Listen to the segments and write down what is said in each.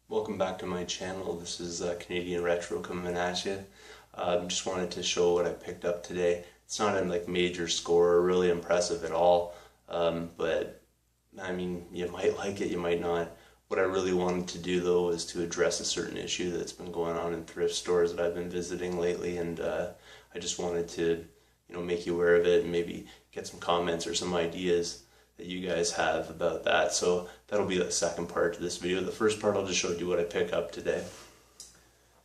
Welcome back to my channel. This is Canadian Retro coming at you. Just wanted to show what I picked up today. It's not a major score or really impressive at all, but I mean, you might like it, you might not. What I really wanted to do though is to address a certain issue that's been going on in thrift stores that I've been visiting lately, and I just wanted to, make you aware of it and maybe get some comments or some ideas that you guys have about that. So that'll be the second part to this video. The first part, I'll just show you what I pick up today.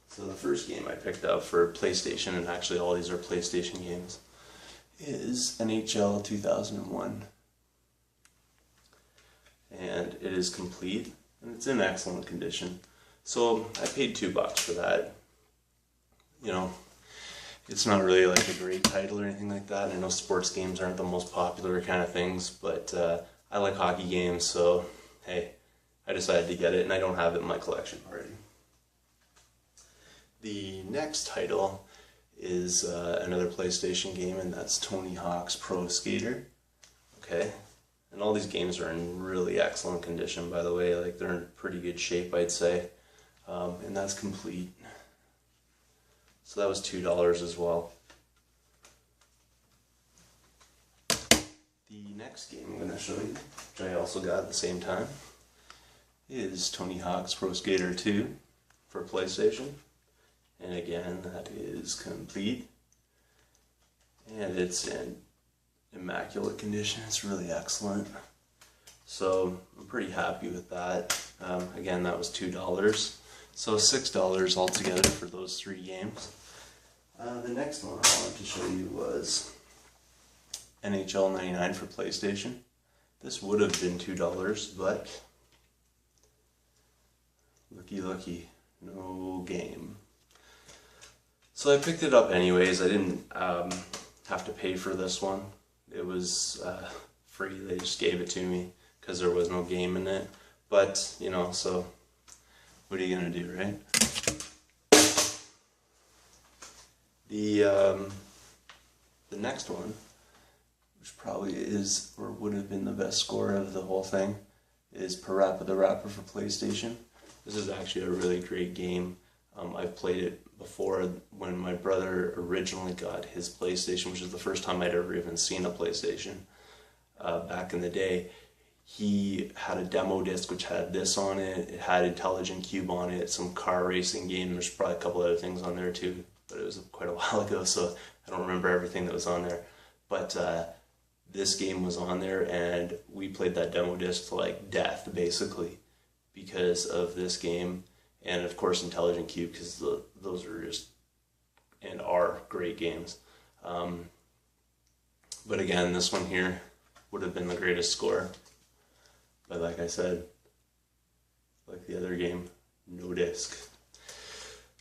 So the first game I picked up for PlayStation, and actually all these are PlayStation games, is NHL 2001. And it is complete, and it's in excellent condition. So I paid $2 for that. It's not really like a great title or anything like that. I know sports games aren't the most popular kind of things, but I like hockey games, so hey, I decided to get it, and I don't have it in my collection already. The next title is another PlayStation game, and that's Tony Hawk's Pro Skater. Okay, and all these games are in really excellent condition, by the way. Like, they're in pretty good shape, I'd say, and that's complete. So that was $2 as well. The next game I'm going to show you, which I also got at the same time, is Tony Hawk's Pro Skater 2 for PlayStation. And again, that is complete. And it's in immaculate condition. It's really excellent. So I'm pretty happy with that. Again, that was $2. So $6 altogether for those three games. The next one I wanted to show you was NHL 99 for PlayStation. This would have been $2, but looky, no game. So I picked it up anyways. I didn't have to pay for this one. It was free. They just gave it to me because there was no game in it. But, so what are you going to do, right? The next one, which probably is or would have been the best score of the whole thing, is Parappa the Rapper for PlayStation. This is actually a really great game. I've played it before when my brother originally got his PlayStation, which is the first time I'd ever even seen a PlayStation. Back in the day, he had a demo disc which had this on it. It had Intelligent Cube on it, some car racing game. There's probably a couple other things on there too, but it was quite a while ago, so I don't remember everything that was on there. But this game was on there, and we played that demo disc to like death, basically, because of this game, and of course Intelligent Cube, because those are just and are great games. But again, this one here would have been the greatest score. But like I said, like the other game, no disc.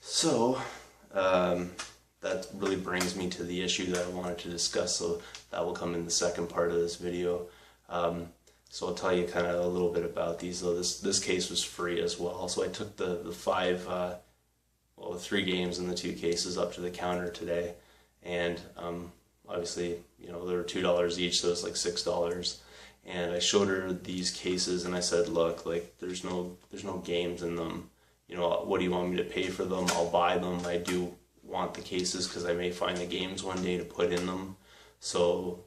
So that really brings me to the issue that I wanted to discuss, so that will come in the second part of this video. So I'll tell you kind of a little bit about these, though. This case was free as well, so I took the three games in the two cases up to the counter today, and obviously, they were $2 each, so it's like $6. And I showed her these cases, and I said, look, like, there's no games in them. What do you want me to pay for them? I'll buy them. I do want the cases because I may find the games one day to put in them. So,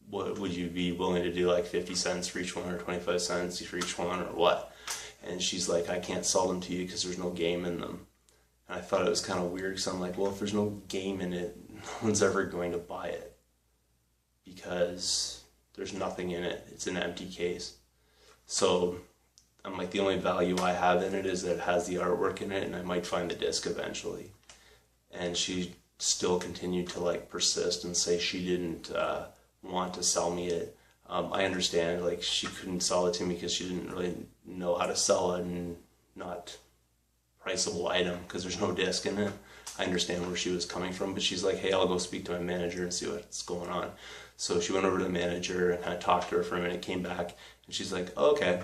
what would you be willing to do, like 50 cents for each one, or 25 cents for each one, or what? And she's like, I can't sell them to you because there's no game in them. And I thought it was kind of weird, because I'm like, well, if there's no game in it, no one's ever going to buy it, because there's nothing in it. It's an empty case. So I'm like, the only value I have in it is that it has the artwork in it, and I might find the disc eventually. And she still continued to like persist and say she didn't want to sell me it. I understand, like, she couldn't sell it to me because she didn't really know how to sell it, and not priceable item because there's no disc in it. I understand where she was coming from, but she's like, hey, I'll go speak to my manager and see what's going on. So she went over to the manager and kind of talked to her for a minute, came back, and she's like, oh, okay,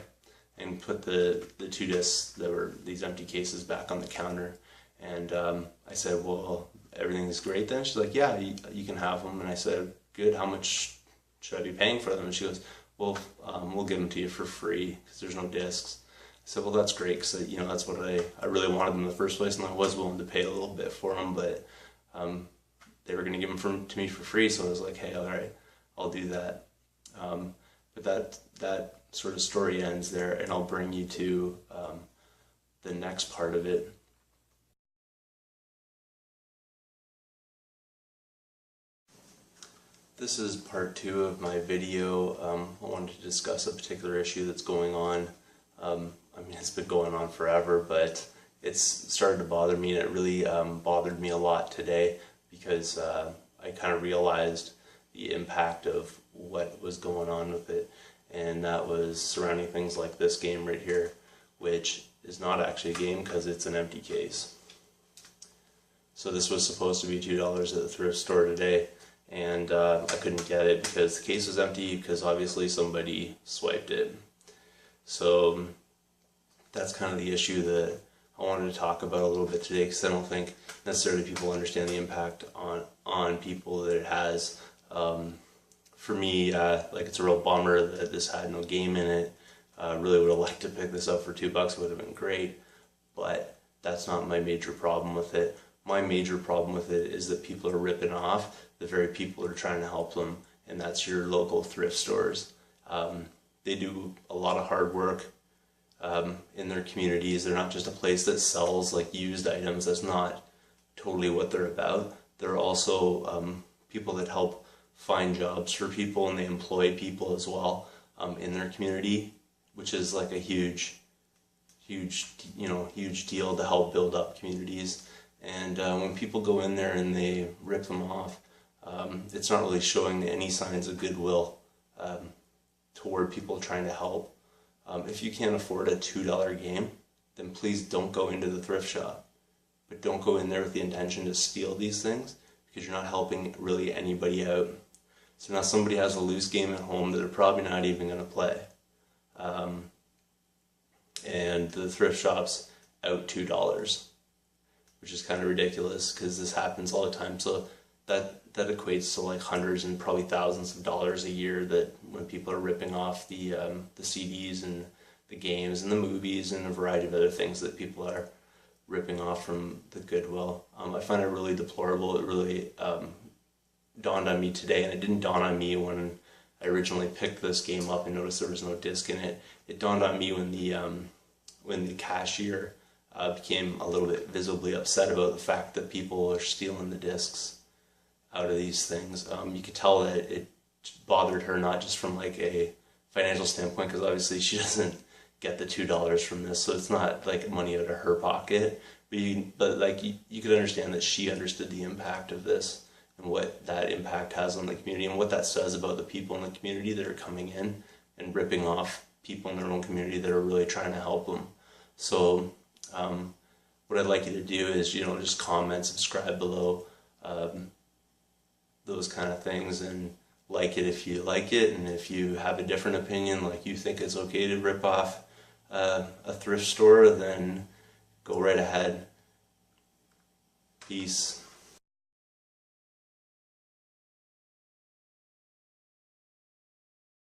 and put the two discs that were these empty cases back on the counter. And I said, well, everything's great then? She's like, yeah, you can have them. And I said, good, how much should I be paying for them? And she goes, well, we'll give them to you for free because there's no discs. said, well, that's great, because that's what I really wanted in the first place, and I was willing to pay a little bit for them, but they were going to give them to me for free, so I was like, hey, all right, I'll do that. But that sort of story ends there, and I'll bring you to the next part of it. This is part 2 of my video. I wanted to discuss a particular issue that's going on. I mean, it's been going on forever, but it's started to bother me, and it really bothered me a lot today, because I kind of realized the impact of what was going on with it, and that was surrounding things like this game right here, which is not actually a game because it's an empty case. So this was supposed to be $2 at the thrift store today, and I couldn't get it because the case was empty, because obviously somebody swiped it. So that's kind of the issue that I wanted to talk about a little bit today, because I don't think necessarily people understand the impact on people that it has. For me, like, it's a real bummer that this had no game in it. Really would have liked to pick this up for $2. It would have been great, but that's not my major problem with it. My major problem with it is that people are ripping off the very people that are trying to help them, and that's your local thrift stores. They do a lot of hard work in their communities. They're not just a place that sells like used items. That's not totally what they're about. They're also people that help find jobs for people, and they employ people as well in their community, which is like a huge deal to help build up communities. And when people go in there and they rip them off, it's not really showing any signs of goodwill toward people trying to help. If you can't afford a $2 game, then please don't go into the thrift shop. But don't go in there with the intention to steal these things, because you're not helping really anybody out. So now somebody has a loose game at home that they're probably not even going to play. And the thrift shop's out $2, which is kind of ridiculous, because this happens all the time. So that equates to like hundreds and probably thousands of dollars a year, that when people are ripping off the CDs and the games and the movies and a variety of other things that people are ripping off from the Goodwill. I find it really deplorable. It really dawned on me today, and it didn't dawn on me when I originally picked this game up and noticed there was no disc in it. It dawned on me when the cashier became a little bit visibly upset about the fact that people are stealing the discs out of these things. You could tell that it bothered her, not just from like a financial standpoint, because obviously she doesn't get the $2 from this, so it's not like money out of her pocket. But you could understand that she understood the impact of this, and what that impact has on the community, and what that says about the people in the community that are coming in and ripping off people in their own community that are really trying to help them. So what I'd like you to do is, just comment, subscribe below, those kind of things, and like it if you like it, and if you have a different opinion, like you think it's okay to rip off a thrift store, then go right ahead. Peace.